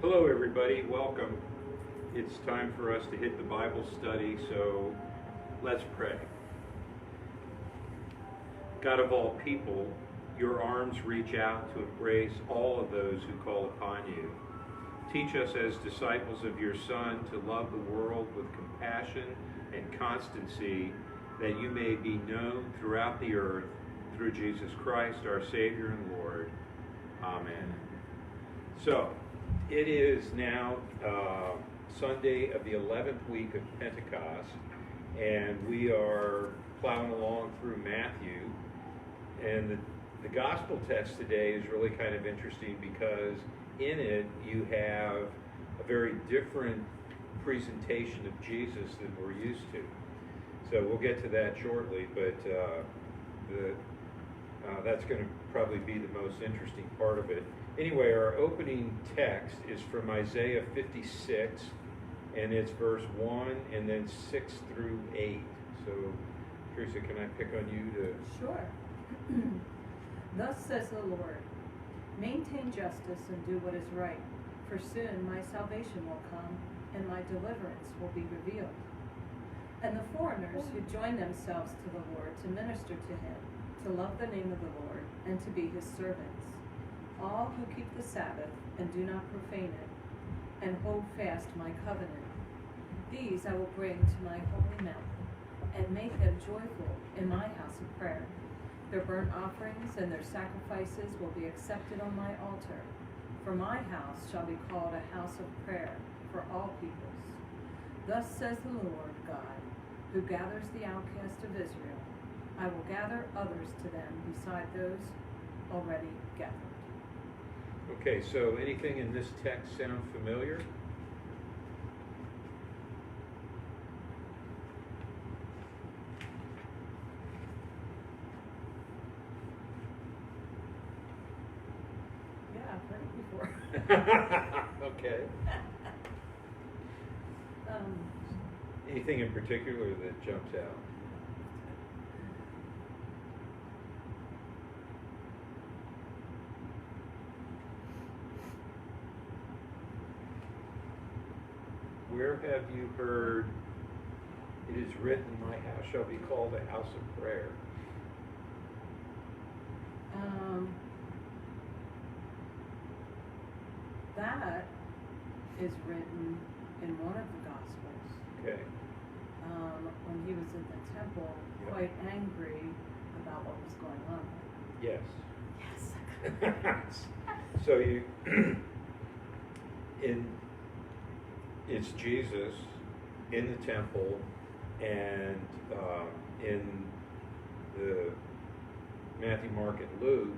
Hello everybody, welcome. It's time for us to hit the Bible study, so let's pray. God of all people, your arms reach out to embrace all of those who call upon you. Teach us as disciples of your Son to love the world with compassion and constancy, that you may be known throughout the earth through Jesus Christ, our Savior and Lord. Amen. So, it is now Sunday of the 11th week of Pentecost, and we are plowing along through Matthew. And the gospel text today is really kind of interesting because in it you have a very different presentation of Jesus than we're used to. So we'll get to that shortly, but that's going to probably be the most interesting part of it. Anyway, our opening text is from Isaiah 56, and it's verse 1 and then 6 through 8. So, Teresa, can I pick on you to... Sure. Thus says the Lord, maintain justice and do what is right, for soon my salvation will come, and my deliverance will be revealed. And the foreigners who join themselves to the Lord to minister to him, to love the name of the Lord, and to be his servants. All who keep the Sabbath and do not profane it, and hold fast my covenant. These I will bring to my holy mountain, and make them joyful in my house of prayer. Their burnt offerings and their sacrifices will be accepted on my altar. For my house shall be called a house of prayer for all peoples. Thus says the Lord God, who gathers the outcast of Israel. I will gather others to them beside those already gathered. Okay, so anything in this text sound familiar? Yeah, I've heard it before. Okay. Anything in particular that jumps out? Where have you heard, it is written, my house shall be called a house of prayer? That is written in one of the Gospels. Okay. When he was in the temple, Yep. quite angry about what was going on. Yes. Yes. So it's Jesus in the temple, and in the Matthew, Mark, and Luke,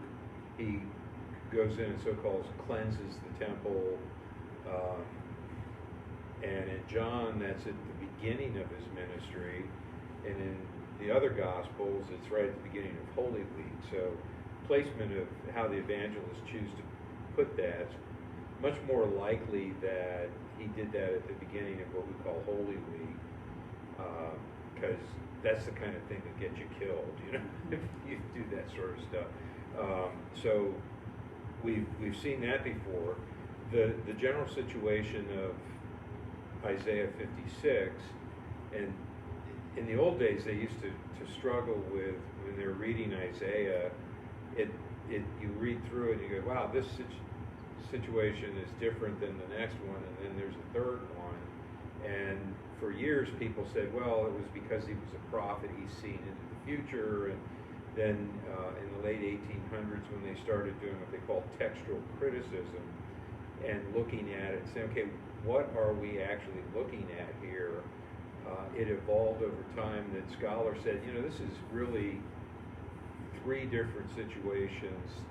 he goes in and so-called cleanses the temple, and in John, that's at the beginning of his ministry, and in the other Gospels, it's right at the beginning of Holy Week. So placement of how the evangelists choose to put that, it's much more likely that he did that at the beginning of what we call Holy Week, because that's the kind of thing that gets you killed, if you do that sort of stuff. So we've seen that before. The general situation of Isaiah 56, and in the old days they used to struggle with, when they're reading Isaiah, you read through it and you go, wow, this situation is different than the next one, and then there's a third one. And for years people said, well, it was because he was a prophet, he's seen into the future. And then in the late 1800s, when they started doing what they called textual criticism and looking at it and saying, okay, what are we actually looking at here? It evolved over time that scholars said, this is really three different situations,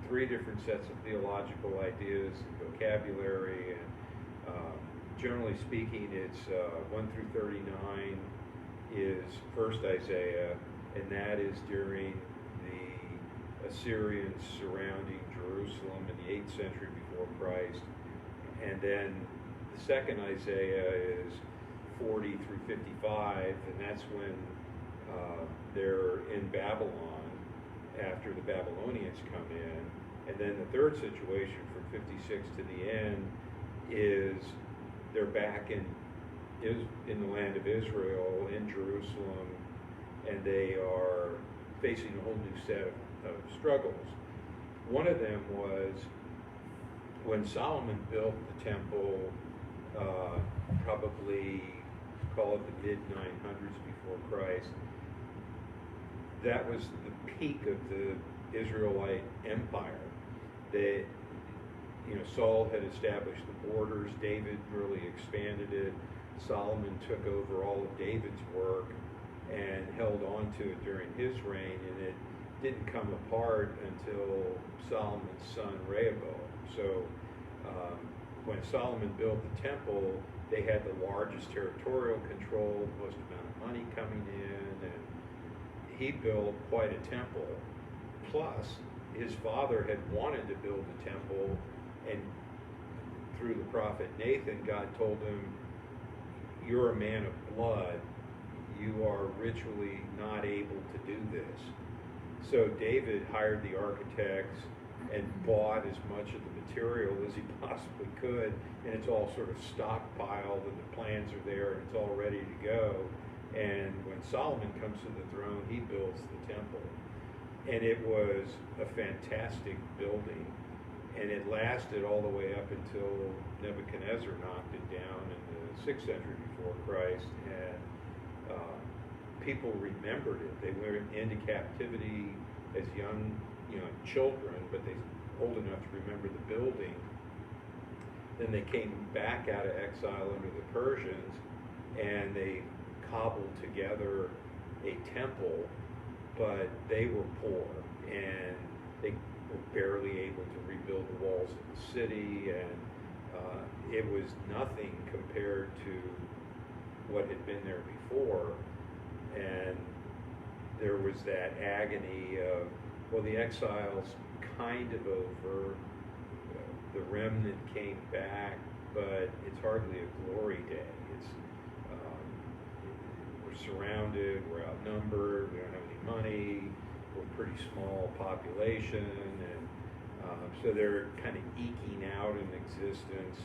three different sets of theological ideas, vocabulary, and generally speaking, it's 1 through 39 is first Isaiah, and that is during the Assyrians surrounding Jerusalem in the 8th century before Christ. And then the second Isaiah is 40 through 55, and that's when they're in Babylon after the Babylonians come in. And then the third situation from 56 to the end is they're back in the land of Israel, in Jerusalem, and they are facing a whole new set of struggles. One of them was when Solomon built the temple, probably call it the mid-900s before Christ. That was the peak of the Israelite empire. They, Saul had established the borders. David really expanded it. Solomon took over all of David's work and held on to it during his reign, and it didn't come apart until Solomon's son Rehoboam. So when Solomon built the temple, they had the largest territorial control, the most amount of money coming in, and he built quite a temple. Plus, his father had wanted to build a temple, and through the prophet Nathan, God told him, "You're a man of blood. You are ritually not able to do this." So David hired the architects and bought as much of the material as he possibly could, and it's all sort of stockpiled, and the plans are there, and it's all ready to go. And when Solomon comes to the throne, he builds the temple. And it was a fantastic building, and it lasted all the way up until Nebuchadnezzar knocked it down in the 6th century before Christ, and people remembered it. They went into captivity as young, children, but they old enough to remember the building. Then they came back out of exile under the Persians, and they cobbled together a temple, but they were poor, and they were barely able to rebuild the walls of the city, and it was nothing compared to what had been there before. And there was that agony of, well, the exile's kind of over, the remnant came back, but it's hardly a glory day. It's we're surrounded, we're outnumbered, we don't have any money, we're a pretty small population, and so they're kind of eking out an existence.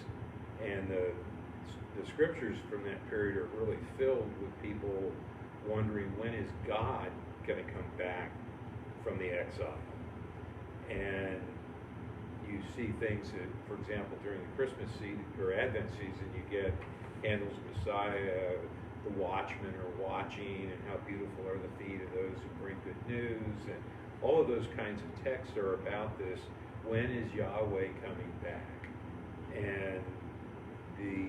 And the scriptures from that period are really filled with people wondering, when is God going to come back from the exile? And you see things that, for example, during the Christmas season or Advent season, you get Handel's Messiah, the watchmen are watching, and how beautiful are the feet of those who bring good news, and all of those kinds of texts are about this. When is Yahweh coming back? And the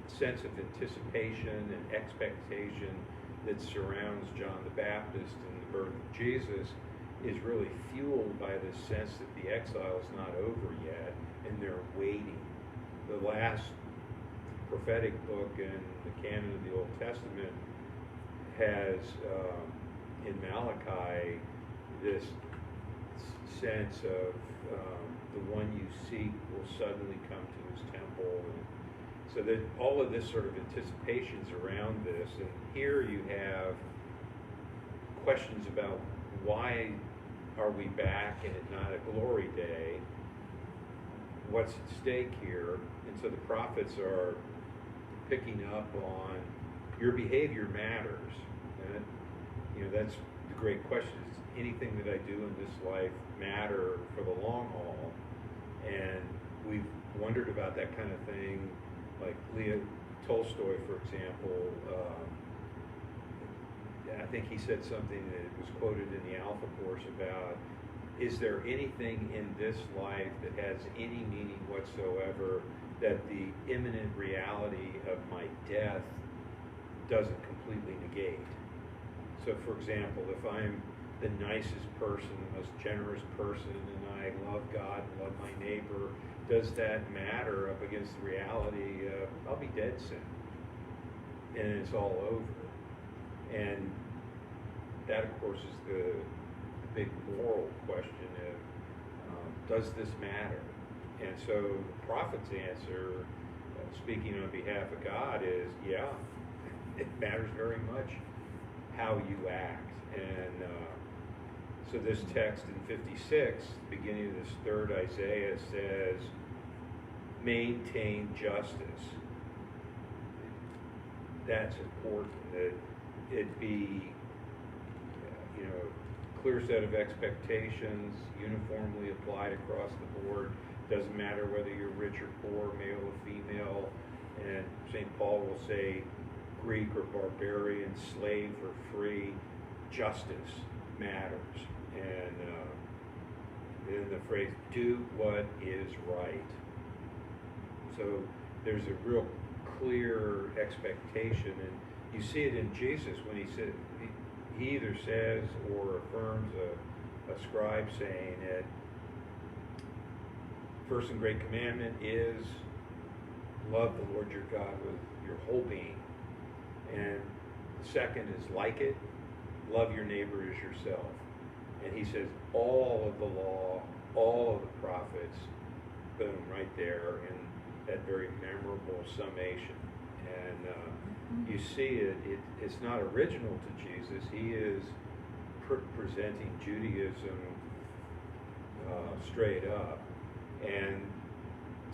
sense of anticipation and expectation that surrounds John the Baptist and the birth of Jesus is really fueled by this sense that the exile is not over yet, and they're waiting. The last prophetic book in the canon of the Old Testament has, in Malachi, this sense of the one you seek will suddenly come to his temple. And so that all of this sort of anticipations around this, and here you have questions about why are we back and it's not a glory day? What's at stake here? And so the prophets are picking up on your behavior matters. And that's the great question. Is anything that I do in this life matter for the long haul? And we've wondered about that kind of thing, like Leo Tolstoy, for example. I think he said something that was quoted in the Alpha Course about, is there anything in this life that has any meaning whatsoever that the imminent reality of my death doesn't completely negate? So, for example, if I'm the nicest person, the most generous person, and I love God and love my neighbor, does that matter up against the reality of I'll be dead soon and it's all over? And that, of course, is the big moral question of does this matter? And so the prophet's answer, speaking on behalf of God, is yeah, it matters very much how you act. And so this text in 56, beginning of this third Isaiah, says, maintain justice. That's important, that it be, a clear set of expectations, uniformly applied across the board. Doesn't matter whether you're rich or poor, male or female. And St. Paul will say, Greek or barbarian, slave or free, justice matters. And then the phrase, do what is right. So there's a real clear expectation, and you see it in Jesus when he said, he either says or affirms a scribe saying that first and great commandment is love the Lord your God with your whole being. And the second is like it, love your neighbor as yourself. And he says all of the law, all of the prophets, boom, right there in that very memorable summation. And you see it's not original to Jesus. He is presenting Judaism straight up. And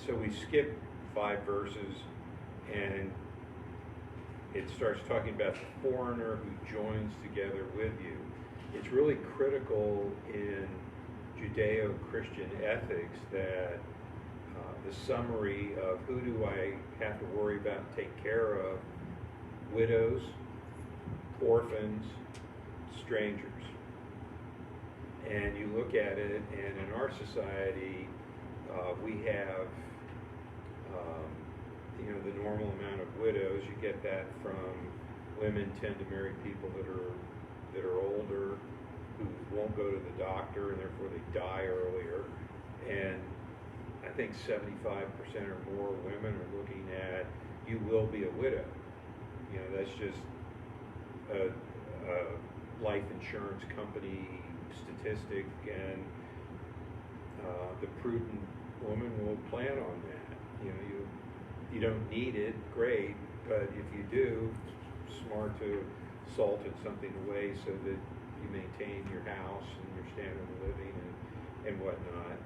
so we skip 5 verses, and it starts talking about the foreigner who joins together with you. It's really critical in Judeo-Christian ethics that the summary of who do I have to worry about and take care of: widows, orphans, strangers. And you look at it, and in our society, we have the normal amount of widows. You get that from women tend to marry people that are older, who won't go to the doctor, and therefore they die earlier. And I think 75% or more women are looking at, you will be a widow. That's just a life insurance company statistic, and the prudent woman will plan on that. You don't need it, great, but if you do, smart to salt it something away so that you maintain your house and your standard of living and whatnot.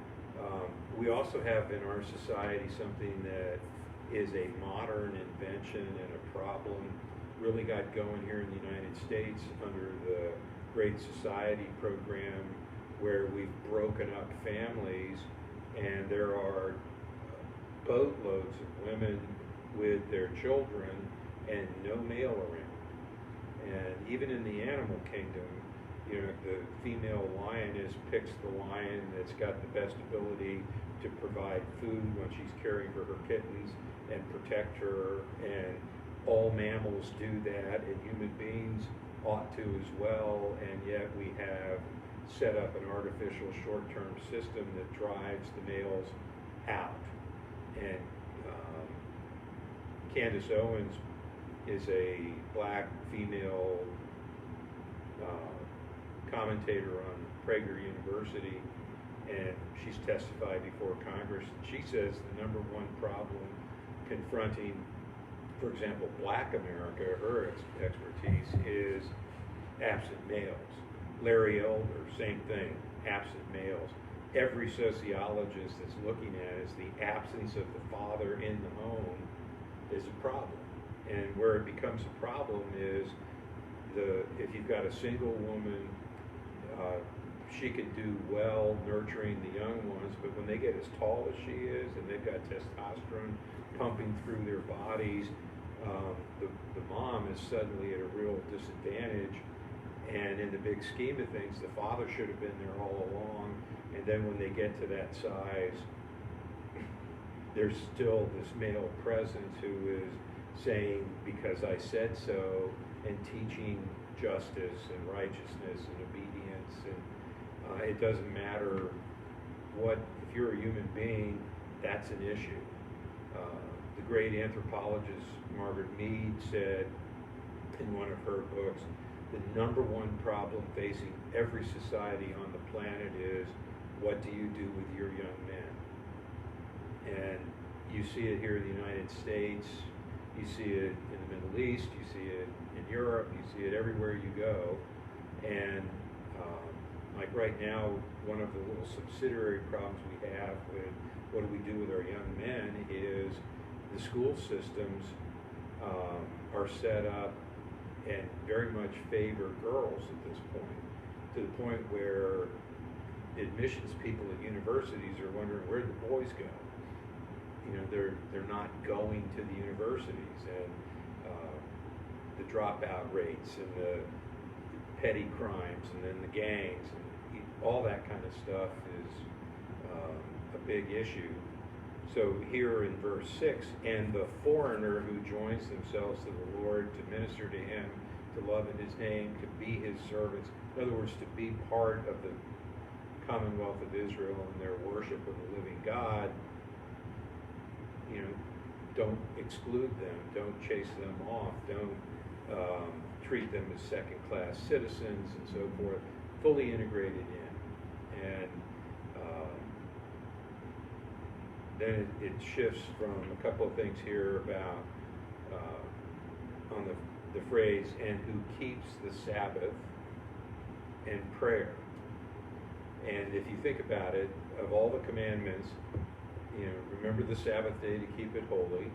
We also have in our society something that is a modern invention and a problem, really got going here in the United States under the Great Society program, where we've broken up families, and there are boatloads of women with their children and no male around. And even in the animal kingdom, the female lioness picks the lion that's got the best ability to provide food when she's caring for her kittens and protect her, and all mammals do that, and human beings ought to as well, and yet we have set up an artificial short-term system that drives the males out. And Candace Owens is a black female commentator on Prager University, and she's testified before Congress. She says the number one problem confronting, for example, black America, her expertise is absent males. Larry Elder, same thing, absent males. Every sociologist that's looking at it is the absence of the father in the home is a problem. And where it becomes a problem is if you've got a single woman, she can do well nurturing the young ones, but when they get as tall as she is and they've got testosterone pumping through their bodies, the mom is suddenly at a real disadvantage. And in the big scheme of things, the father should have been there all along. And then when they get to that size, there's still this male presence who is saying, because I said so, and teaching justice and righteousness and obedience. And it doesn't matter if you're a human being, that's an issue. The great anthropologist Margaret Mead said in one of her books, the number one problem facing every society on the planet is, what do you do with your young men? And you see it here in the United States, you see it in the Middle East, you see it in Europe, you see it everywhere you go. And like right now, one of the little subsidiary problems we have with what do we do with our young men is the school systems are set up and very much favor girls at this point, to the point where admissions people at universities are wondering where the boys go. You know, they're not going to the universities, and the dropout rates and the petty crimes and then the gangs and all that kind of stuff is a big issue. So here in verse 6, and the foreigner who joins themselves to the Lord to minister to him, to love in his name, to be his servants. In other words, to be part of the Commonwealth of Israel and their worship of the living God. You know, don't exclude them, don't chase them off, don't treat them as second-class citizens and so forth, fully integrated in. And then it shifts from a couple of things here about on the phrase, and who keeps the Sabbath and prayer. And if you think about it, of all the commandments, you know, remember the Sabbath day to keep it holy,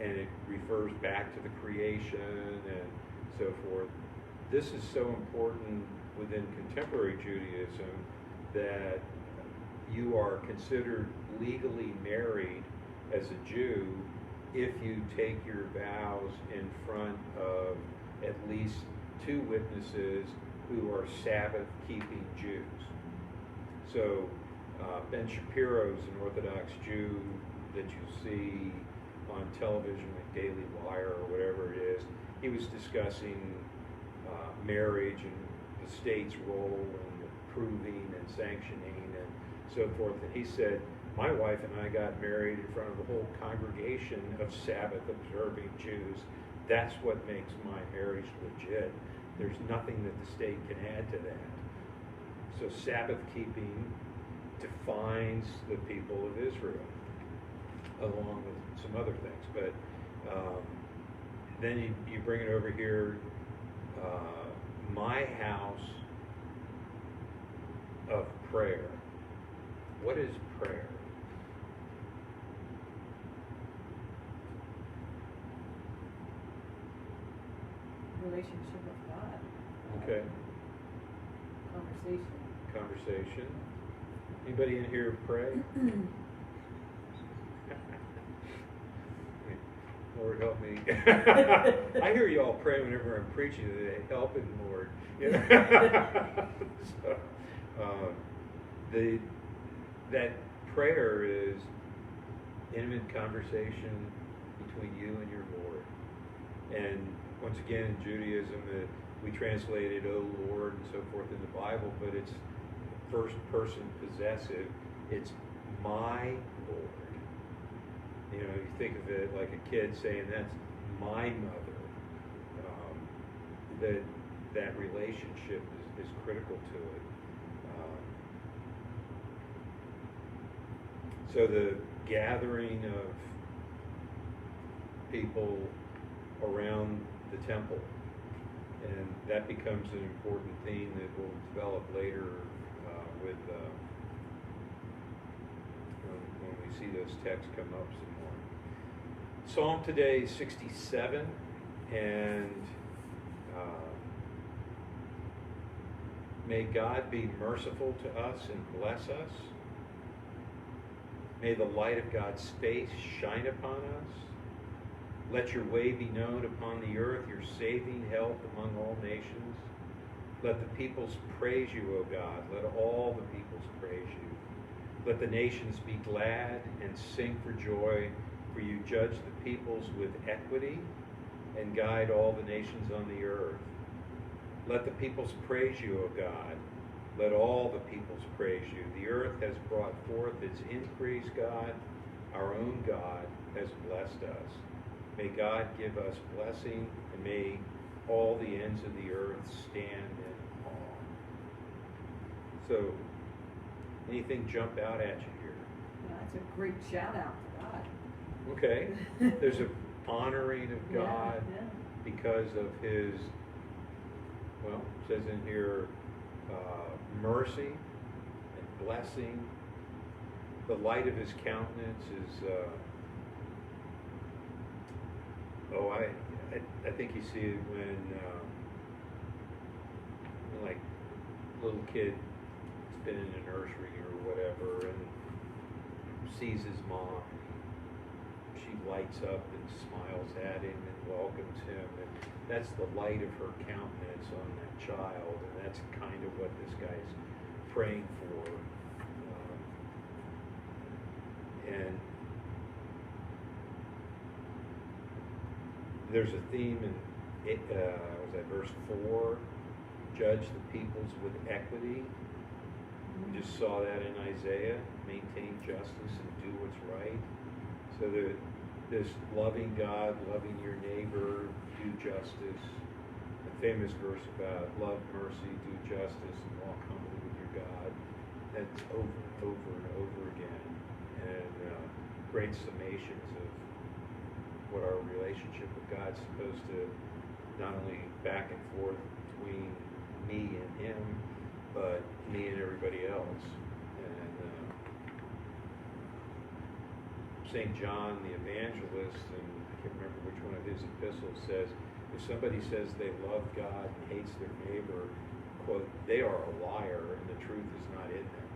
and it refers back to the creation and so forth. This is so important within contemporary Judaism that you are considered legally married as a Jew if you take your vows in front of at least 2 witnesses who are Sabbath-keeping Jews. So Ben Shapiro is an Orthodox Jew that you see on television like Daily Wire or whatever it is. He was discussing marriage and the state's role in approving and sanctioning and so forth. And he said, my wife and I got married in front of a whole congregation of Sabbath-observing Jews. That's what makes my marriage legit. There's nothing that the state can add to that. So Sabbath-keeping defines the people of Israel, along with some other things. But then you bring it over here, my house of prayer. What is prayer? Relationship with God. Okay. Conversation. Anybody in here pray? Lord, help me. I hear you all pray whenever I'm preaching today. Help him, Lord. So, that prayer is intimate conversation between you and your Lord. And once again, in Judaism, we translated "O Lord" and so forth in the Bible, but it's first person possessive. It's my Lord. You know, you think of it like a kid saying, that's my mother. That relationship is critical to it. So the gathering of people around the temple, and that becomes an important theme that we'll develop later with when we see those texts come up some more. Psalm today is 67, and may God be merciful to us and bless us. May the light of God's face shine upon us. Let your way be known upon the earth, your saving help among all nations. Let the peoples praise you, O God. Let all the peoples praise you. Let the nations be glad and sing for joy, for you judge the peoples with equity and guide all the nations on the earth. Let the peoples praise you, O God. Let all the peoples praise you. The earth has brought forth its increase, God. Our own God has blessed us. May God give us blessing, and may all the ends of the earth stand in awe. So, anything jump out at you here? Yeah, that's a great shout out to God. Okay. There's an honoring of God because of his, well, it says in here, mercy and blessing the light of his countenance is, I think you see it when like, little kid has been in a nursery or whatever and sees his mom. She lights up and smiles at him and welcomes him. And that's the light of her countenance on that child. And that's kind of what this guy's praying for. And there's a theme in was that verse 4? Judge the peoples with equity. We just saw that in Isaiah. Maintain justice and do what's right. So this loving God, loving your neighbor, do justice. The famous verse about love mercy, do justice, and walk humbly with your God. That's over and over and over again. And great summations of what our relationship with God's supposed to, not only back and forth between me and him, but me and everybody else. And St. John the Evangelist, and I can't remember which one of his epistles, says, if somebody says they love God and hates their neighbor, quote, they are a liar and the truth is not in them.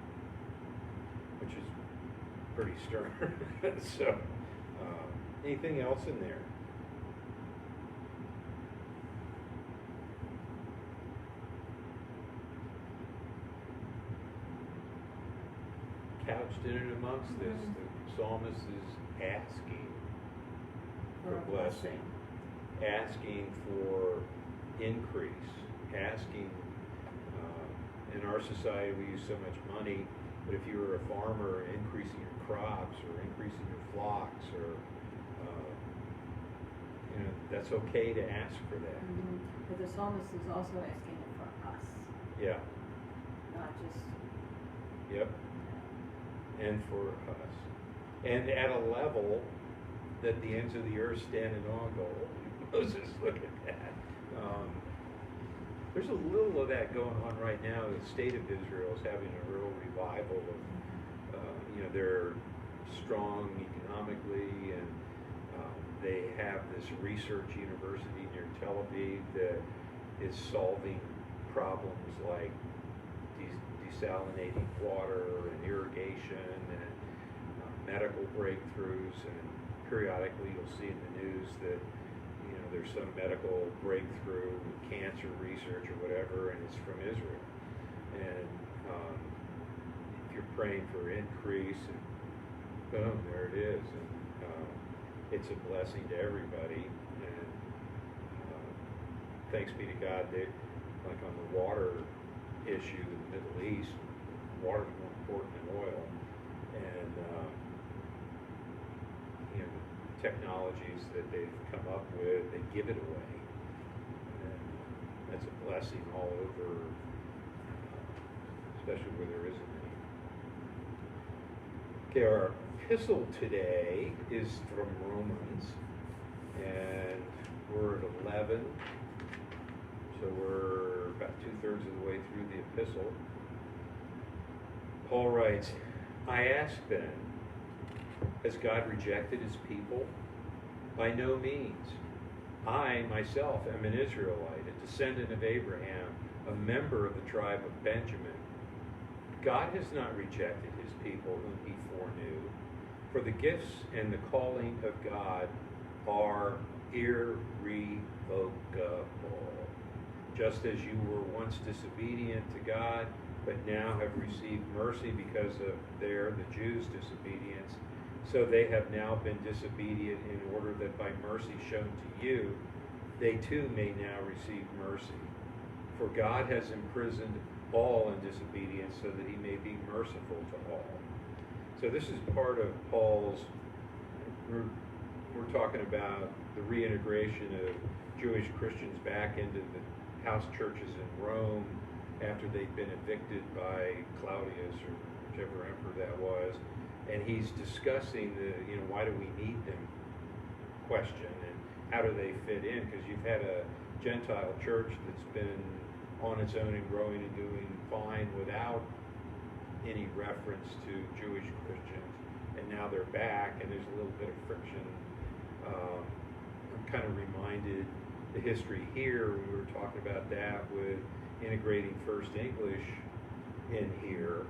Which is pretty stern. So, anything else in there? Couched in and amongst this, the psalmist is asking for blessing, asking for increase, asking, in our society we use so much money, but if you were a farmer, increasing your crops or increasing your flocks, or that's okay to ask for that. But the psalmist is also asking it for us. Yeah. Not just. Yep. And for us. And at a level that the ends of the earth standing on go, Moses, look at that. There's a little of that going on right now. The state of Israel is having a real revival of, they're strong economically, and they have this research university near Tel Aviv that is solving problems like desalinating water and irrigation and medical breakthroughs. And periodically you'll see in the news that there's some medical breakthrough with cancer research or whatever, and it's from Israel. And if you're praying for increase, and boom, there it is. And it's a blessing to everybody. And thanks be to God, like on the water issue in the Middle East, water is more important than oil. And technologies that they've come up with, they give it away. And that's a blessing all over, especially where there isn't any. Okay, our epistle today is from Romans, and we're at 11, so we're about 2/3 of the way through the epistle. Paul writes, I ask then, has God rejected his people? By no means. I myself am an Israelite, a descendant of Abraham, a member of the tribe of Benjamin. God has not rejected his people whom he foreknew, for the gifts and the calling of God are irrevocable. Just as you were once disobedient to God, but now have received mercy because of the Jews' disobedience, so they have now been disobedient in order that by mercy shown to you, they too may now receive mercy. For God has imprisoned all in disobedience so that he may be merciful to all. So this is part of Paul's, we're talking about the reintegration of Jewish Christians back into the house churches in Rome after they'd been evicted by Claudius or whichever emperor that was. And he's discussing the, why do we need them question, and how do they fit in? Because you've had a Gentile church that's been on its own and growing and doing fine without any reference to Jewish Christians, and now they're back, and there's a little bit of friction. I'm kind of reminded the history here, we were talking about that with integrating First English in here.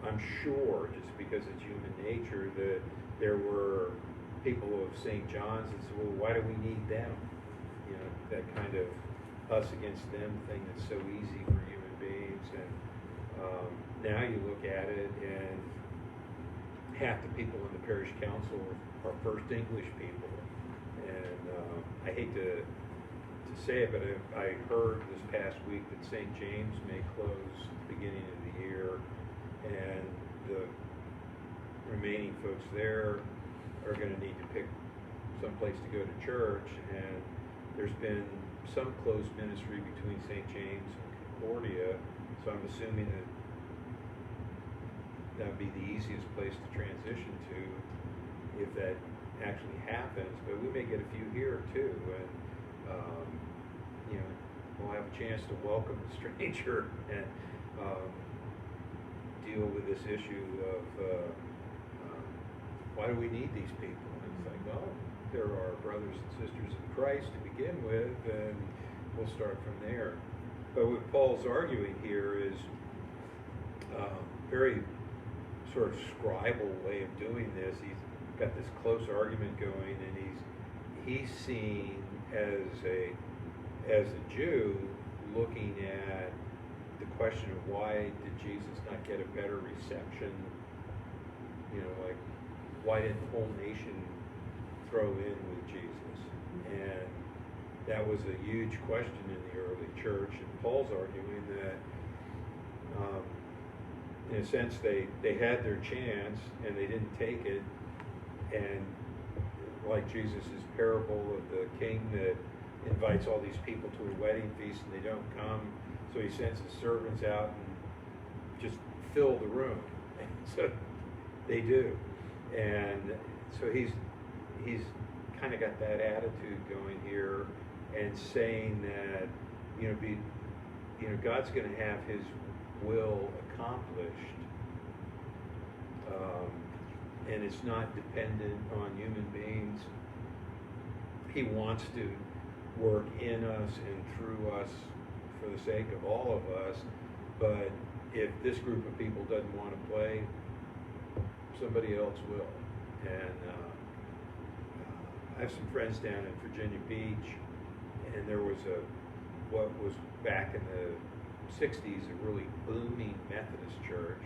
I'm sure, just because it's human nature, that there were people of St. John's that said, well, why do we need them? You know, that kind of us against them thing that's so easy for human beings. And now you look at it, and half the people in the parish council are First English people. And I hate to say it, but I heard this past week that St. James may close at the beginning of the year, and the remaining folks there are going to need to pick some place to go to church. And there's been some close ministry between St. James and Concordia, so I'm assuming that would be the easiest place to transition to if that actually happens. But we may get a few here too, and you know, we'll have a chance to welcome the stranger and deal with this issue of why do we need these people? And it's like, well, there are brothers and sisters in Christ to begin with, and we'll start from there. But what Paul's arguing here is very sort of scribal way of doing this. He's got this close argument going, and he's seen as a Jew looking at the question of why did Jesus not get a better reception? You know, like, why didn't the whole nation throw in with Jesus? And that was a huge question in the early church, and Paul's arguing that in a sense they had their chance and they didn't take it. And like Jesus' parable of the king that invites all these people to a wedding feast and they don't come, so he sends his servants out and just fill the room. And so they do. And so he's kind of got that attitude going here, and saying that God's going to have His will accomplished, and it's not dependent on human beings. He wants to work in us and through us for the sake of all of us. But if this group of people doesn't want to play, somebody else will. And I have some friends down in Virginia Beach, and there was what was back in the 60s, a really booming Methodist church.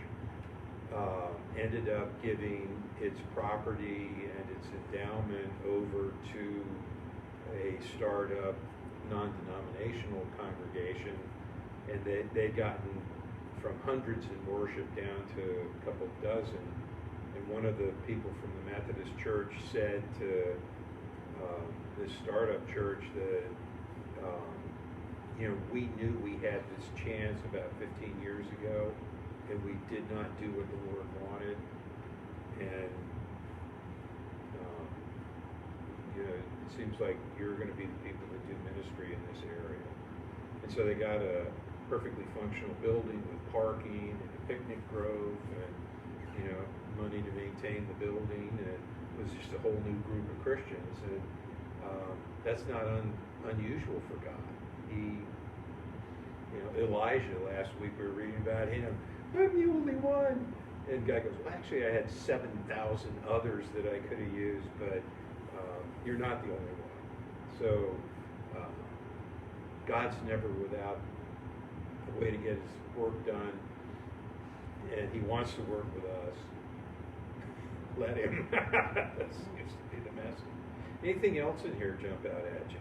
Ended up giving its property and its endowment over to a startup non-denominational congregation, and they'd gotten from hundreds in worship down to a couple dozen. And one of the people from the Methodist church said to this startup church that we knew we had this chance about 15 years ago, and we did not do what the Lord wanted. And it seems like you're going to be the people that do ministry in this area. And so they got a perfectly functional building with parking and a picnic grove and money to maintain the building, and it was just a whole new group of Christians. And that's not unusual for God. Elijah, last week we were reading about him. I'm the only one. And God goes, well, actually, I had 7,000 others that I could have used, but you're not the only one. So God's never without a way to get His work done, and He wants to work with us. Let Him. That seems to be the message. Anything else in here jump out at you?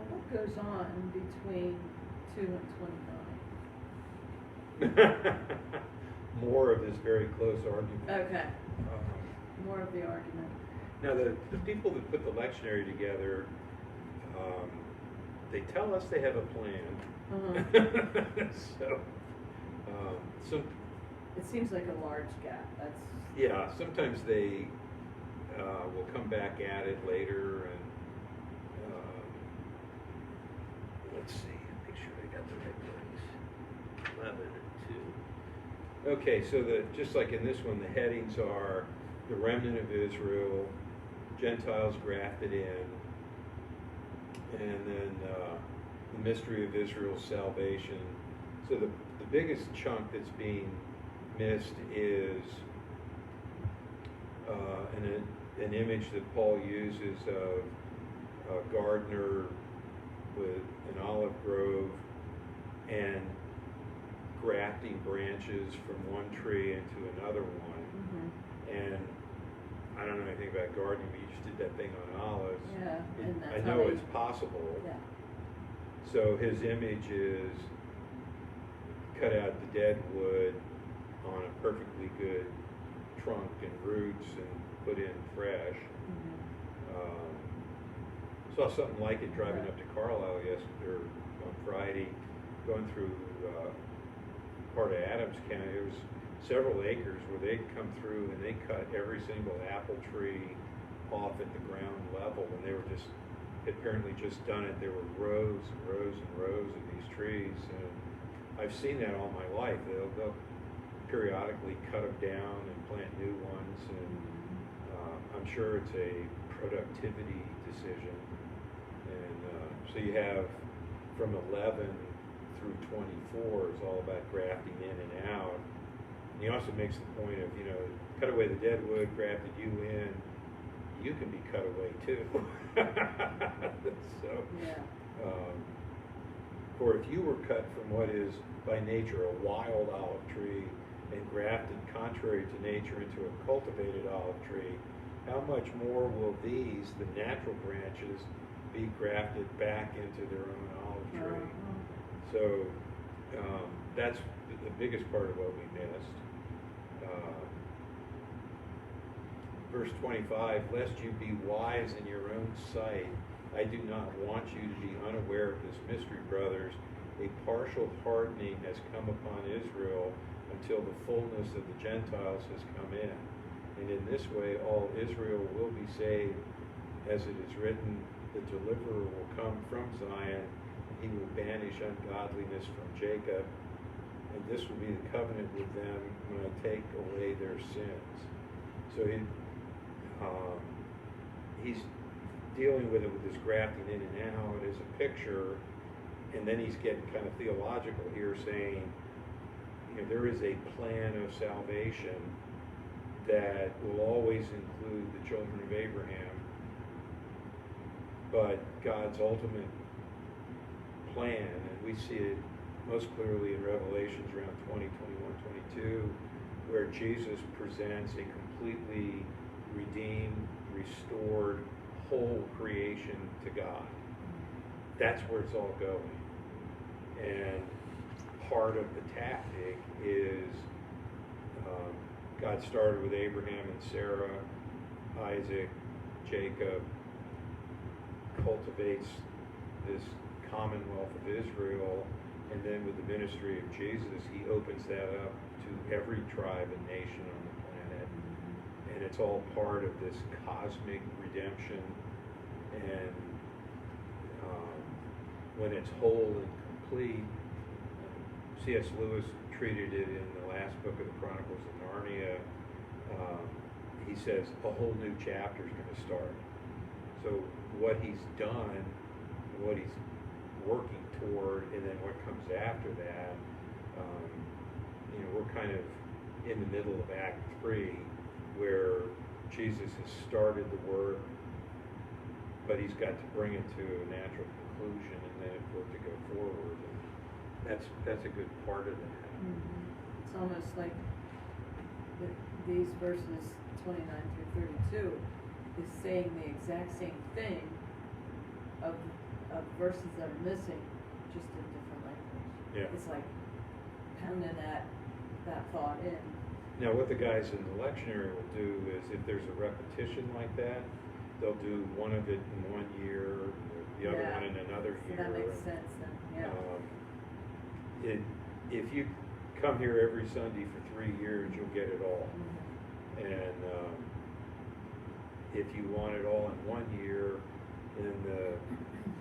What goes on between 2 and 29? More of this very close argument. Okay. More of the argument. Now, the people that put the lectionary together they tell us they have a plan. Uh-huh. So It seems like a large gap, that's. yeah, sometimes they will come back at it later, and let's see, make sure I got the right place. 11 and 2. Okay, so just like in this one, the headings are the remnant of Israel, Gentiles grafted in, and then the mystery of Israel's salvation. So the biggest chunk that's being missed is an image that Paul uses of a gardener with an olive grove and grafting branches from one tree into another one. Mm-hmm. And I don't know anything about gardening, but you just did that thing on olives. Yeah, and I that's know how they. it's possible. Yeah. So his image is cut out the dead wood on a perfectly good trunk and roots and put in fresh. Mm-hmm. Saw something like it driving up to Carlisle yesterday, or on Friday, going through part of Adams County. There was several acres where they'd come through and they cut every single apple tree off at the ground level, and they were just apparently just done it. There were rows and rows and rows of these trees, and I've seen that all my life. They'll periodically cut them down and plant new ones, and I'm sure it's a productivity decision. And so you have from 11 through 24 is all about grafting in and out. And he also makes the point of, cut away the dead wood, grafted you in, you can be cut away too. So, Yeah. For if you were cut from what is by nature a wild olive tree and grafted contrary to nature into a cultivated olive tree, how much more will these, the natural branches, be grafted back into their own olive tree? So that's the biggest part of what we missed. Verse 25, lest you be wise in your own sight, I do not want you to be unaware of this mystery, brothers. A partial hardening has come upon Israel until the fullness of the Gentiles has come in. And in this way all Israel will be saved, as it is written, the deliverer will come from Zion, and he will banish ungodliness from Jacob, and this will be the covenant with them when I take away their sins. So he's dealing with it with this grafting in and out as a picture, and then he's getting kind of theological here, saying, there is a plan of salvation that will always include the children of Abraham, but God's ultimate plan, and we see it most clearly in Revelations around 20, 21, 22, where Jesus presents a completely redeemed, restored, whole creation to God. That's where it's all going. And part of the tactic is God started with Abraham and Sarah, Isaac, Jacob, cultivates this commonwealth of Israel, and then with the ministry of Jesus, he opens that up to every tribe and nation on the planet. And it's all part of this cosmic redemption. And when it's whole and complete, C.S. Lewis treated it in the last book of the Chronicles of Narnia. He says a whole new chapter is going to start. So what he's done, what he's working toward, and then what comes after that, we're kind of in the middle of Act 3, where Jesus has started the work, but he's got to bring it to a natural conclusion, and then for it to go forward. And that's a good part of that. Mm-hmm. It's almost like these verses 29 through 32 is saying the exact same thing of verses that are missing, just in different language. Yeah. It's like pounding that thought in. Now, what the guys in the lectionary will do is, if there's a repetition like that, they'll do one of it in 1 year, the the other Yeah. one in another So year. that makes sense then, yeah. If you come here every Sunday for 3 years, you'll get it all. Mhm. And if you want it all in 1 year, in the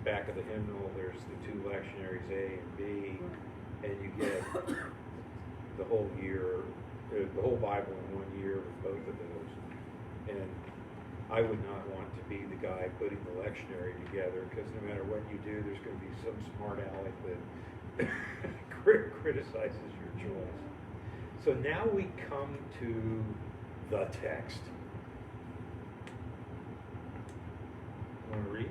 back of the hymnal, there's the 2 lectionaries, A and B, and you get the whole year, the whole Bible in 1 year with both of those. And I would not want to be the guy putting the lectionary together, because no matter what you do, there's going to be some smart aleck that criticizes your choice. So now we come to the text. Want to read?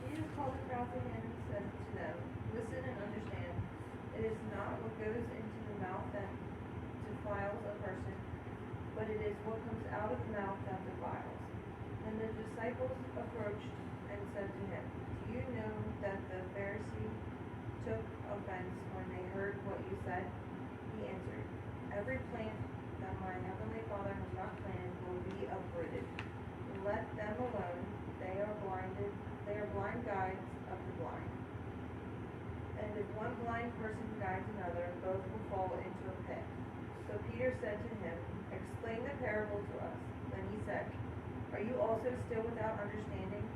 Jesus called the crowd to him and said to them, "Listen and understand. It is not what goes into the mouth that defiles a person, but it is what comes out of the mouth that defiles." And the disciples approached and said to him, "Do you know that the Pharisees took offense when they heard what you said?" He answered, "Every plant that my heavenly Father has not planted will be uprooted. Let them alone. They are blind guides of the blind. And if one blind person guides another, both will fall into a pit." So Peter said to him, "Explain the parable to us." Then he said, "Are you also still without understanding?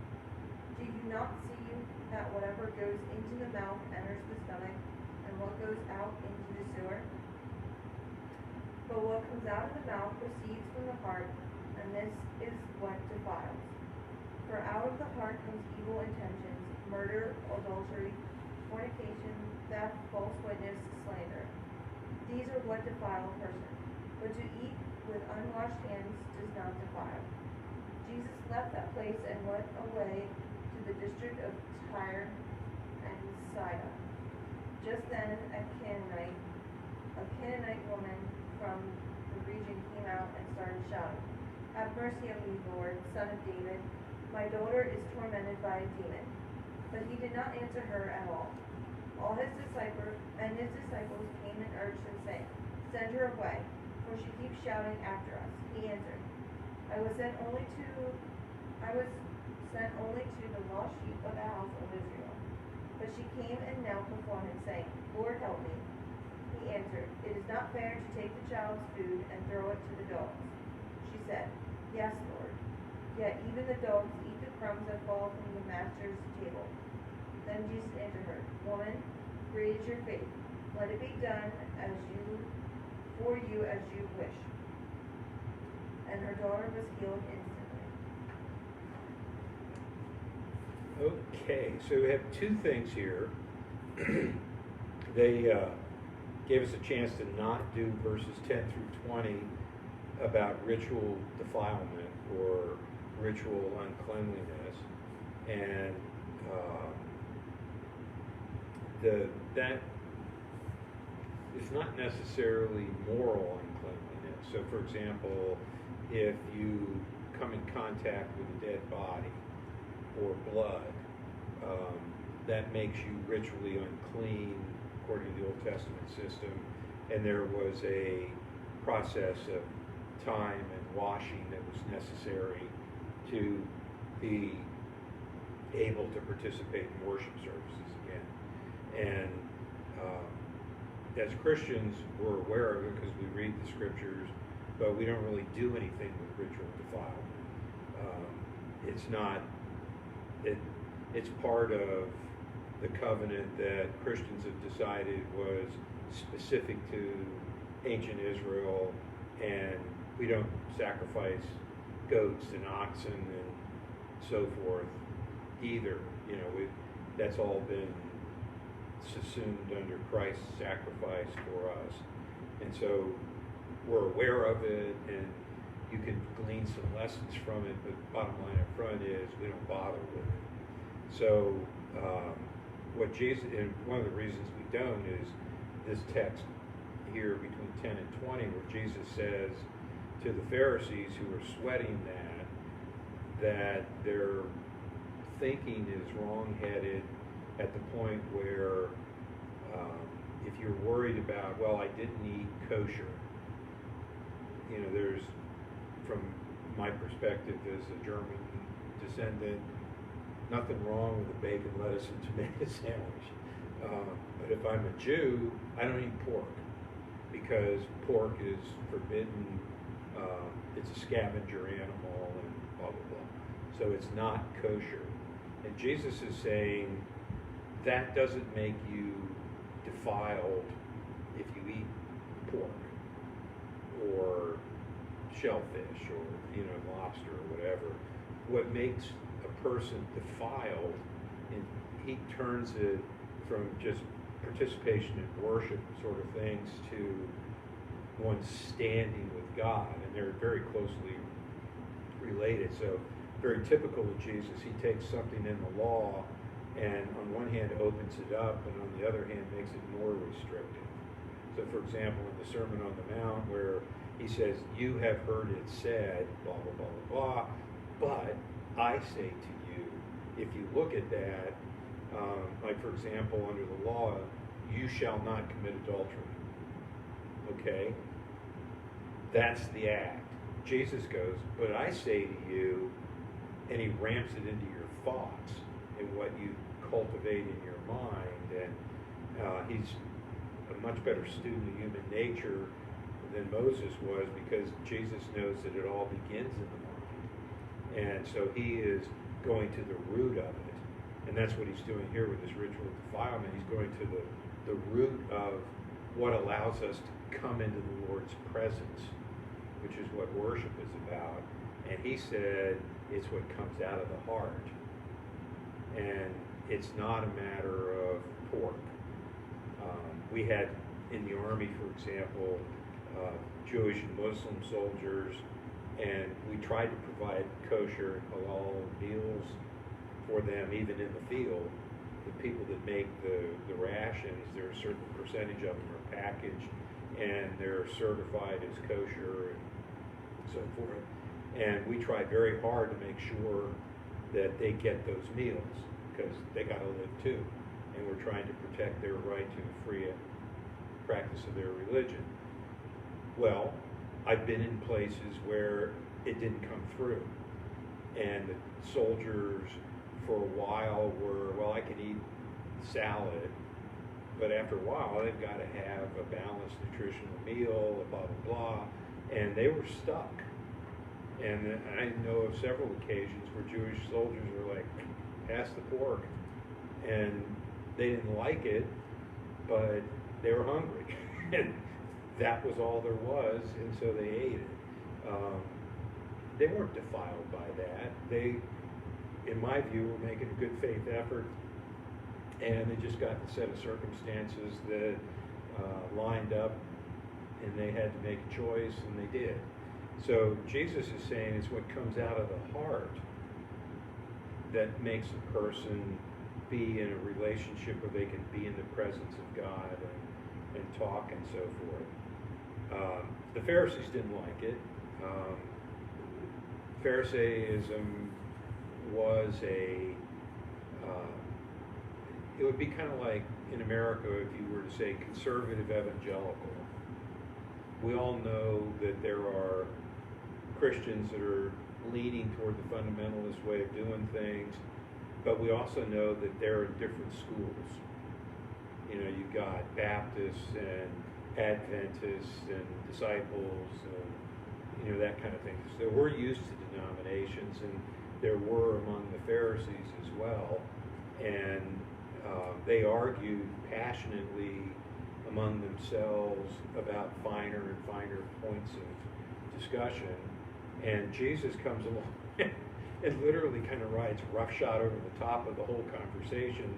Do you not see that whatever goes into the mouth enters the stomach, and what goes out into the sewer? But what comes out of the mouth proceeds from the heart, and this is what defiles. For out of the heart comes evil intentions, murder, adultery, fornication, theft, false witness, slander. These are what defile a person. But to eat with unwashed hands does not defile." Jesus left that place and went away to the district of Tyre and Sidon. Just then a Canaanite woman from the region came out and started shouting, "Have mercy on me, Lord, Son of David. My daughter is tormented by a demon." But he did not answer her at all. His disciples came and urged him, saying, "Send her away, for she keeps shouting after us." He answered, I was sent only to the lost sheep of the house of Israel." But she came and knelt before him, saying, "Lord, help me." He answered, "It is not fair to take the child's food and throw it to the dogs." She said, "Yes, Lord. Yet even the dogs eat the crumbs that fall from the master's table." Then Jesus answered her, "Woman, great is your faith. Let it be done for you as you wish." And her daughter was healed instantly. Okay, so we have 2 things here. They gave us a chance to not do verses 10 through 20 about ritual defilement or ritual uncleanliness, and that is not necessarily moral uncleanliness. So, for example, if you come in contact with a dead body or blood, that makes you ritually unclean according to the Old Testament system, and there was a process of time and washing that was necessary to be able to participate in worship services again. And as Christians, we're aware of it because we read the scriptures, but we don't really do anything with ritual defilement. It's part of the covenant that Christians have decided was specific to ancient Israel, and we don't sacrifice goats and oxen and so forth either. That's all been subsumed under Christ's sacrifice for us, and so we're aware of it, and you can glean some lessons from it, but bottom line up front is we don't bother with it. So what Jesus, and one of the reasons we don't is this text here between 10 and 20 where Jesus says to the Pharisees who are sweating that their thinking is wrong-headed at the point where if you're worried about, well, I didn't eat kosher, there's from my perspective as a German descendant, nothing wrong with a bacon, lettuce, and tomato sandwich. But if I'm a Jew, I don't eat pork because pork is forbidden. It's a scavenger animal and blah, blah, blah. So it's not kosher. And Jesus is saying that doesn't make you defiled if you eat pork or shellfish or lobster or whatever. What makes a person defiled, and he turns it from just participation in worship sort of things to one's standing with God, and they're very closely related. So very typical of Jesus, he takes something in the law and on one hand opens it up and on the other hand makes it more restrictive. So for example, in the Sermon on the Mount where he says, you have heard it said, blah, blah, blah, blah, blah, but I say to you, if you look at that, like for example, under the law, you shall not commit adultery. Okay? That's the act. Jesus goes, but I say to you, and he ramps it into your thoughts and what you cultivate in your mind. And he's a much better student of human nature than Moses was because Jesus knows that it all begins in the mind. And so he is going to the root of it. And that's what he's doing here with this ritual defilement. He's going to the root of what allows us to come into the Lord's presence, which is what worship is about. And he said it's what comes out of the heart. And it's not a matter of pork. We had in the army, for example, Jewish and Muslim soldiers, and we tried to provide kosher and halal meals for them, even in the field. The people that make the rations, there's a certain percentage of them are packaged, and they're certified as kosher and so forth. And we try very hard to make sure that they get those meals because they got to live too. And we're trying to protect their right to the free practice of their religion. Well, I've been in places where it didn't come through. And the soldiers for a while were, well, I can eat salad, but after a while they've got to have a balanced nutritional meal, blah, blah, blah. And they were stuck. And I know of several occasions where Jewish soldiers were like, pass the pork. And they didn't like it, but they were hungry. And that was all there was, and so they ate it. They weren't defiled by that. They, in my view, were making a good faith effort, and they just got the set of circumstances that lined up, and they had to make a choice, and they did. So Jesus is saying it's what comes out of the heart that makes a person be in a relationship where they can be in the presence of God and talk and so forth. The Pharisees didn't like it. Pharisaism was it would be kind of like in America if you were to say conservative evangelical. We all know that there are Christians that are leaning toward the fundamentalist way of doing things, but we also know that there are different schools. You know, you've got Baptists and Adventists and disciples and, that kind of thing. So we're used to denominations, and there were among the Pharisees as well, and they argued passionately among themselves about finer and finer points of discussion. And Jesus comes along and literally kind of rides roughshod over the top of the whole conversation.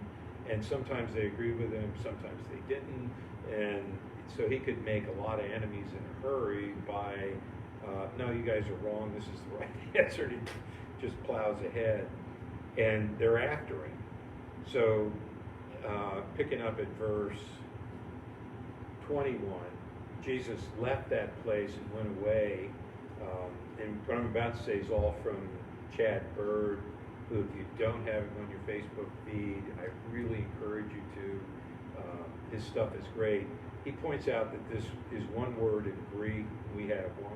And sometimes they agreed with him, sometimes they didn't. And so he could make a lot of enemies in a hurry by, no, you guys are wrong, this is the right answer. And he just plows ahead. And they're after him. So picking up at verse 21, Jesus left that place and went away. And what I'm about to say is all from Chad Bird, who, if you don't have him on your Facebook feed, I really encourage you to. His stuff is great. He points out that this is one word in Greek. We have 1, 2,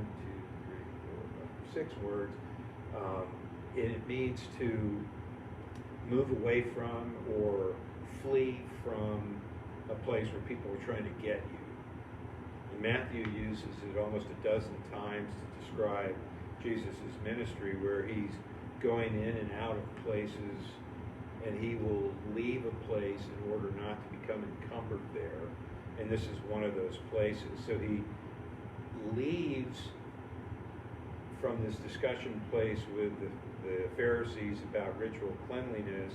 3, 4, 5, 6 words. And it means to move away from or flee from a place where people are trying to get you. And Matthew uses it almost a dozen times to describe Jesus' ministry, where he's going in and out of places, and he will leave a place in order not to become encumbered there. And this is one of those places. So he leaves from this discussion place with the Pharisees about ritual cleanliness,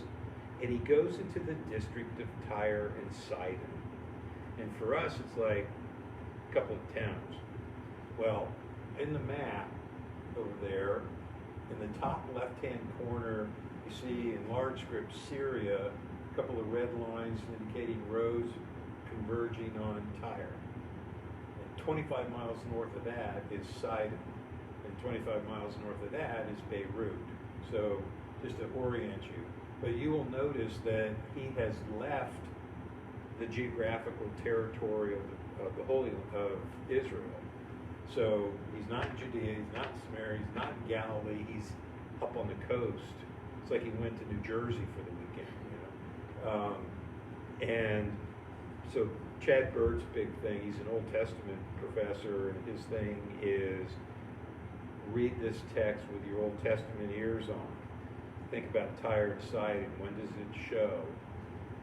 and he goes into the district of Tyre and Sidon. And for us, it's like a couple of towns. Well, in the map over there, in the top left-hand corner, you see in large script Syria, a couple of red lines indicating roads converging on Tyre. And 25 miles north of that is Sidon. And 25 miles north of that is Beirut. So just to orient you. But you will notice that he has left the geographical territory of the Holy of Israel. So he's not in Judea, he's not in Samaria, he's not in Galilee, he's up on the coast. It's like he went to New Jersey for the weekend, you know. And so Chad Bird's big thing, he's an Old Testament professor, and his thing is read this text with your Old Testament ears on. Think about Tyre and Sidon. When does it show?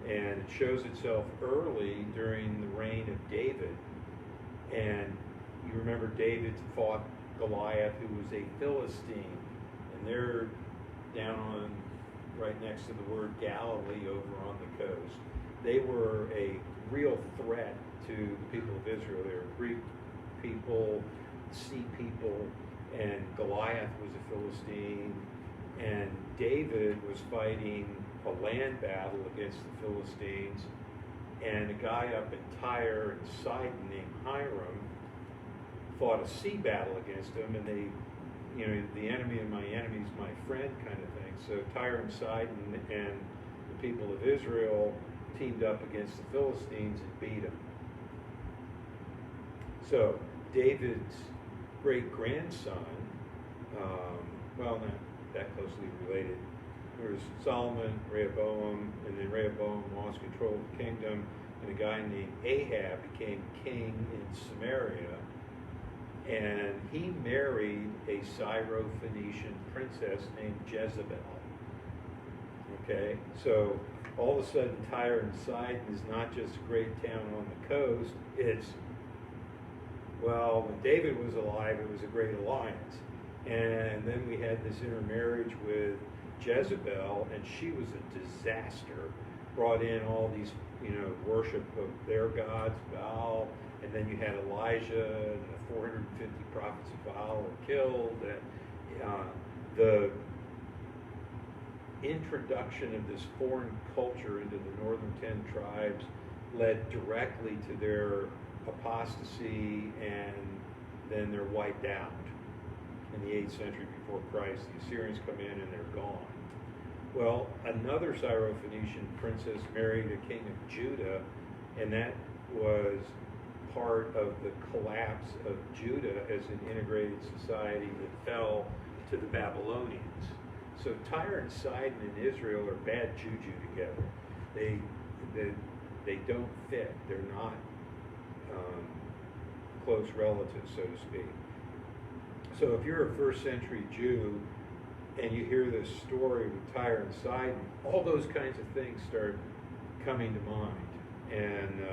And it shows itself early during the reign of David. And you remember David fought Goliath, who was a Philistine. And they're down on, right next to the word Galilee over on the coast. They were a real threat to the people of Israel. They were Greek people, sea people, and Goliath was a Philistine. And David was fighting a land battle against the Philistines, and a guy up in Tyre and Sidon named Hiram fought a sea battle against him, and they, you know, the enemy of my enemy is my friend kind of thing. So Tyre and Sidon and the people of Israel teamed up against the Philistines and beat them. So David's great-grandson, well, not that closely related. There was Solomon, Rehoboam, and then Rehoboam lost control of the kingdom, and a guy named Ahab became king in Samaria, and he married a Syro-Phoenician princess named Jezebel. Okay, so all of a sudden Tyre and Sidon is not just a great town on the coast, it's, well, when David was alive, it was a great alliance. And then we had this intermarriage with Jezebel, and she was a disaster. Brought in all these, you know, worship of their gods, Baal, and then you had Elijah, and the 450 prophets of Baal were killed. And the introduction of this foreign culture into the northern 10 tribes led directly to their apostasy, and then they're wiped out. In the 8th century before Christ, the Assyrians come in and they're gone. Well, another Syro-Phoenician princess married a king of Judah, and that was part of the collapse of Judah as an integrated society that fell to the Babylonians. So Tyre and Sidon in Israel are bad juju together. They don't fit. They're not close relatives, so to speak. So if you're a first century Jew and you hear this story with Tyre and Sidon, all those kinds of things start coming to mind. And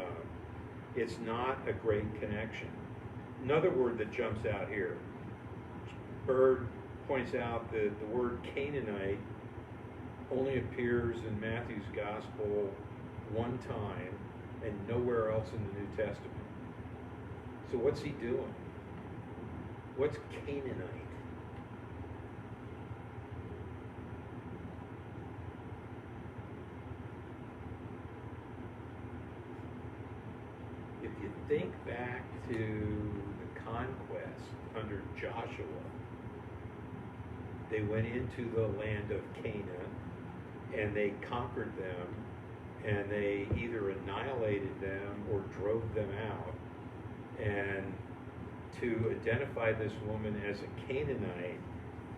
it's not a great connection. Another word that jumps out here, Bird points out that the word Canaanite only appears in Matthew's gospel one time and nowhere else in the New Testament. So what's he doing? What's Canaanite? If you think back to the conquest under Joshua, they went into the land of Canaan and they conquered them, and they either annihilated them or drove them out. And to identify this woman as a Canaanite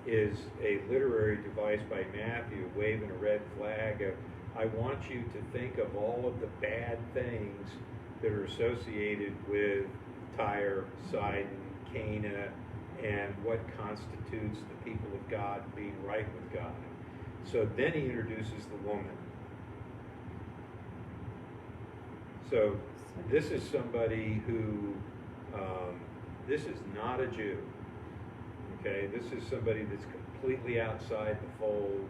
is a literary device by Matthew waving a red flag of, I want you to think of all of the bad things that are associated with Tyre, Sidon, Cana, and what constitutes the people of God being right with God. So then he introduces the woman. So this is somebody who, this is not a Jew. Okay, this is somebody that's completely outside the fold,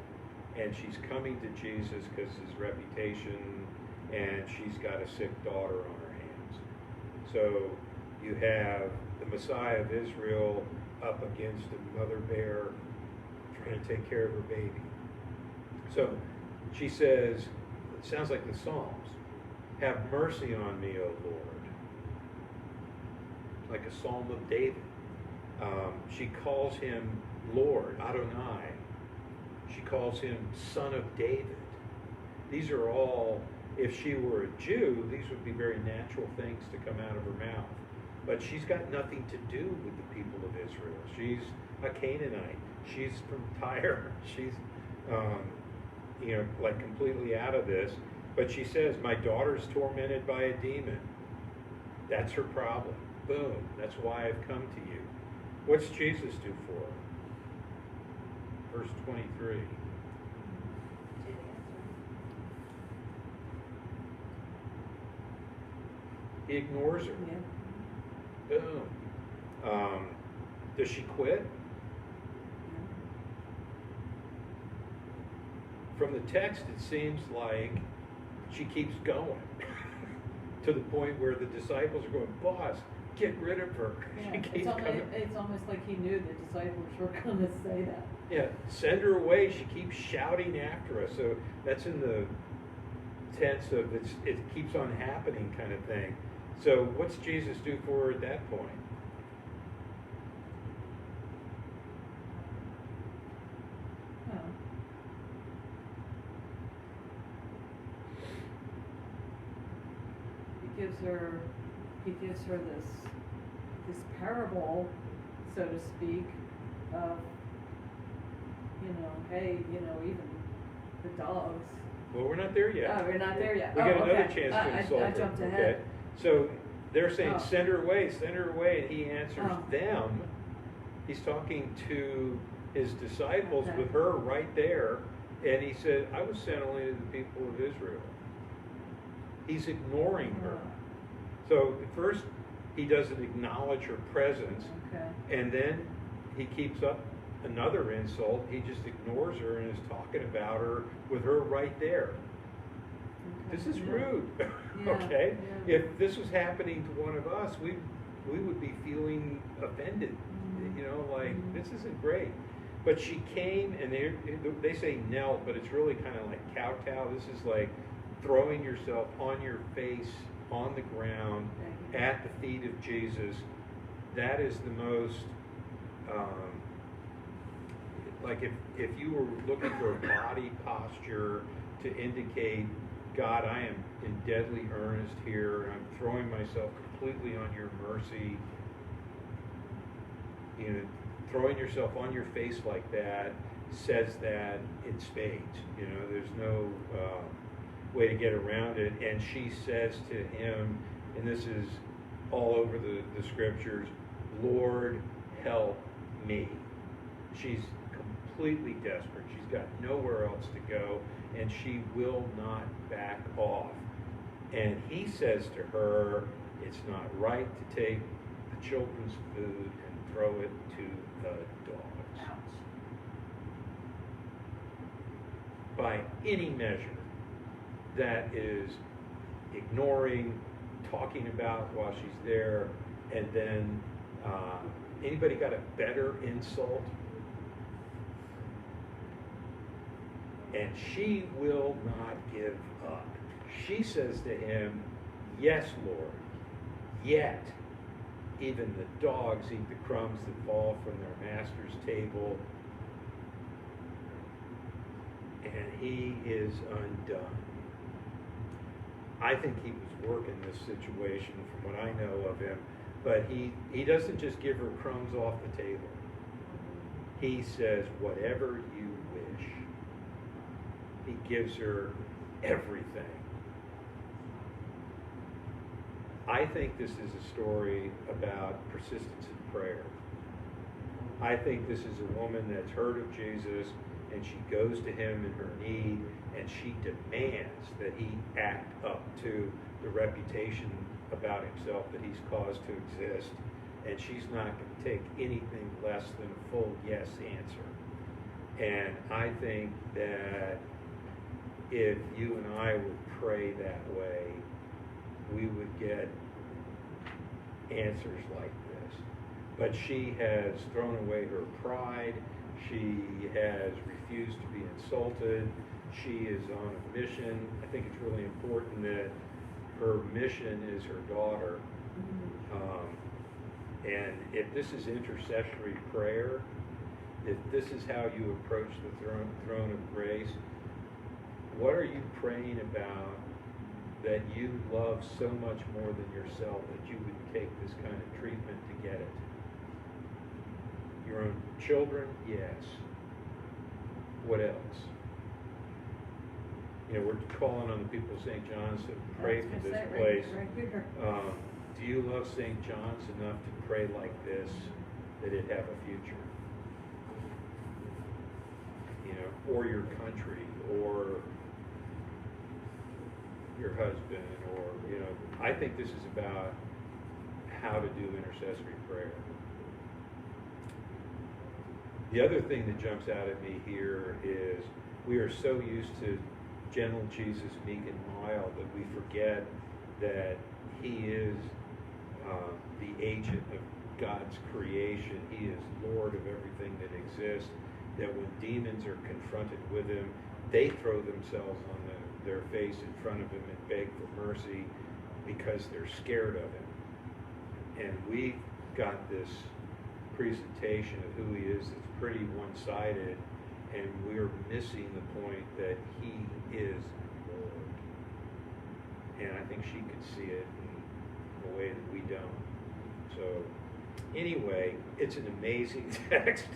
and she's coming to Jesus because his reputation, and she's got a sick daughter on her hands. So you have the Messiah of Israel up against a mother bear trying to take care of her baby. So she says, it sounds like the Psalms, have mercy on me, O Lord. Like a Psalm of David. She calls him Lord, Adonai. She calls him Son of David. These are all, if she were a Jew, these would be very natural things to come out of her mouth. But she's got nothing to do with the people of Israel. She's a Canaanite. She's from Tyre. She's, like completely out of this. But she says, my daughter's tormented by a demon. That's her problem. Boom. That's why I've come to you. What's Jesus do for her? Verse 23. He ignores her. Yeah. Boom. Does she quit? From the text, it seems like she keeps going to the point where the disciples are going, boss, get rid of her. Yeah. She keeps coming. It's almost like he knew the disciples were going to say that. Yeah, send her away. She keeps shouting after us. So that's in the tense of it keeps on happening kind of thing. So what's Jesus do for her at that point? Oh. He gives her this parable, so to speak, of, hey, even the dogs. Well, we're not there yet. Oh, we're not there yet. We got another okay. chance to insult her. I jumped ahead. Okay? So they're saying, Oh. send her away, and he answers Oh. them. He's talking to his disciples Okay. with her right there, and he said, I was sent only to the people of Israel. He's ignoring her. Oh. So at first, he doesn't acknowledge her presence, Okay. and then he keeps up another insult. He just ignores her and is talking about her with her right there. Okay. This is Yeah. rude. Yeah, Okay? yeah. If this was happening to one of us, we would be feeling offended. Mhm. This isn't great. But she came, and they say knelt, but it's really kind of like kowtow. This is like throwing yourself on your face on the ground at the feet of Jesus. That is the most, if you were looking for a body posture to indicate, God, I am in deadly earnest here. I'm throwing myself completely on your mercy. Throwing yourself on your face like that says that in spades. There's no way to get around it. And she says to him, and this is all over the scriptures, Lord, help me. She's completely desperate. She's got nowhere else to go, and she will not back off. And he says to her, it's not right to take the children's food and throw it to the dogs. Ouch. By any measure, that is ignoring, talking about while she's there, and then anybody got a better insult? And she will not give up. She says to him, yes, Lord, yet even the dogs eat the crumbs that fall from their master's table. And he is undone. I think he was working this situation from what I know of him, but he doesn't just give her crumbs off the table. He says, whatever you wish. He gives her everything. I think this is a story about persistence in prayer. I think this is a woman that's heard of Jesus, and she goes to him in her need, and she demands that he act up to the reputation about himself that he's caused to exist. And she's not going to take anything less than a full yes answer. And I think that if you and I would pray that way, we would get answers like this. But she has thrown away her pride. She has refused to be insulted. She is on a mission. I think it's really important that her mission is her daughter. And if this is intercessory prayer, if this is how you approach the throne of grace, what are you praying about that you love so much more than yourself that you would take this kind of treatment to get it? Your own children? Yes. What else? You know, we're calling on the people of St. John's to pray for this place. Do you love St. John's enough to pray like this, that it have a future? You know, or your country, or your husband, or, you know, I think this is about how to do intercessory prayer. The other thing that jumps out at me here is we are so used to gentle Jesus, meek and mild, that we forget that he is the agent of God's creation. He is Lord of everything that exists. That when demons are confronted with him, they throw themselves on their face in front of him and beg for mercy because they're scared of him. And we got this presentation of who he is that's pretty one-sided, and we're missing the point that he is Lord. And I think she could see it in a way that we don't. So anyway, it's an amazing text.